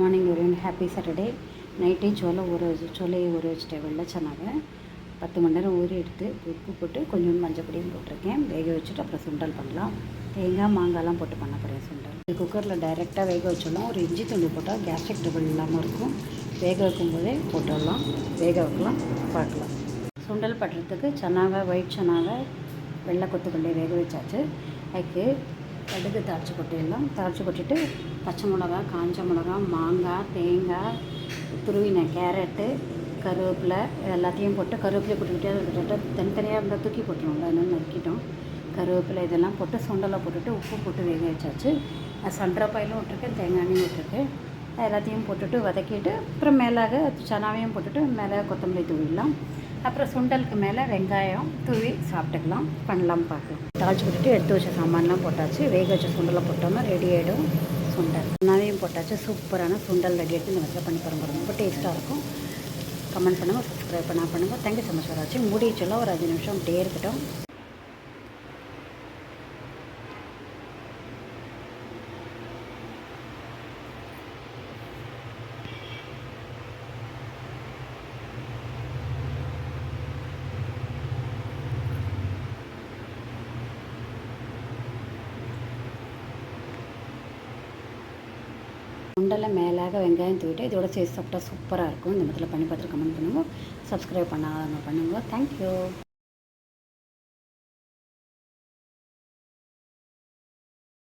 Morning everyone, happy Saturday. நைட்டே சோலையை ஊற வச்சுட்டேன். வெள்ளை சனாவை 10 மணி நேரம் ஊறி எடுத்து உப்பு போட்டு கொஞ்சம் மஞ்சள் பொடியும் போட்டிருக்கேன். வேக வச்சுட்டு அப்புறம் சுண்டல் பண்ணலாம். தேங்காய் மாங்காய்லாம் போட்டு பண்ண போகிறேன் சுண்டல். குக்கரில் டைரெக்டாக வேக வச்சிடலாம். ஒரு இஞ்சி துண்டு போட்டால் கேஸ்ட்ரிக் ட்ரபிள் இல்லாமல் இருக்கும். வேக வைக்கும்போதே போட்டுடலாம். வேக வைக்கலாம், பார்க்கலாம். சுண்டல் பண்ணுறதுக்கு சனாவை, ஒயிட் சனாவை, வெள்ளை கொத்துக்கொண்டே வேக வச்சாச்சு. அதுக்கு கடுகு தாளித்து கொட்டிடலாம். தாளித்து கொட்டிட்டு பச்சை மிளகா, காஞ்ச மிளகா, மாங்காய், தேங்காய், துருவின கேரட்டு, கருவேப்பிலை எல்லாத்தையும் போட்டு கருவேப்பிலை போட்டுக்கிட்டே அதை தனித்தனியாக இருந்தால் தூக்கி போட்டுருவோம்ல, அதனால நறுக்கிட்டோம். கருவேப்பிலை இதெல்லாம் போட்டு சுண்டலை போட்டுட்டு உப்பு போட்டு வேக வச்சாச்சு. சன்றப்பாயிலும் விட்டுருக்கேன், தேங்காயும் விட்டுருக்கேன். எல்லாத்தையும் போட்டுட்டு வதக்கிட்டு அப்புறம் மேலாக சனாவையும் போட்டுட்டு மேலே கொத்தமல்லி தூவிடலாம். அப்புறம் சுண்டலுக்கு மேலே வெங்காயம் தூவி சாப்பிட்டுக்கலாம். பண்ணலாம் பார்க்கலாம். தாளிச்சு போட்டுட்டு எடுத்து வச்ச சாமான்லாம் போட்டாச்சு. வேக வச்ச சுண்டலை போட்டோம்னா ரெடி ஆகிடும் சுண்டல். சனாவையும் போட்டாச்சு. சூப்பரான சுண்டல் ரெடி எடுத்து இந்த மாதிரி பண்ணி பாருங்க. ரொம்ப டேஸ்ட்டாக இருக்கும். கமெண்ட் பண்ணுங்கள், சப்ஸ்கிரைப் பண்ணுங்கள். தேங்க்யூ ஸோ மச் ஃபார் வாட்சிங். மூடி வச்செல்லாம் ஒரு 5 நிமிஷம் அப்படியே இருக்கட்டும். சுண்டலை மேலாக வெங்காயம் தூவிட்டு இதோட சேர்த்து சாப்பிட்டா சூப்பராக இருக்கும். இந்த மாதிரி பண்ணி பார்த்துட்டு கமெண்ட் பண்ணுங்கள். சப்ஸ்கிரைப் பண்ணாதவங்க பண்ணுங்கள். தேங்க்யூ.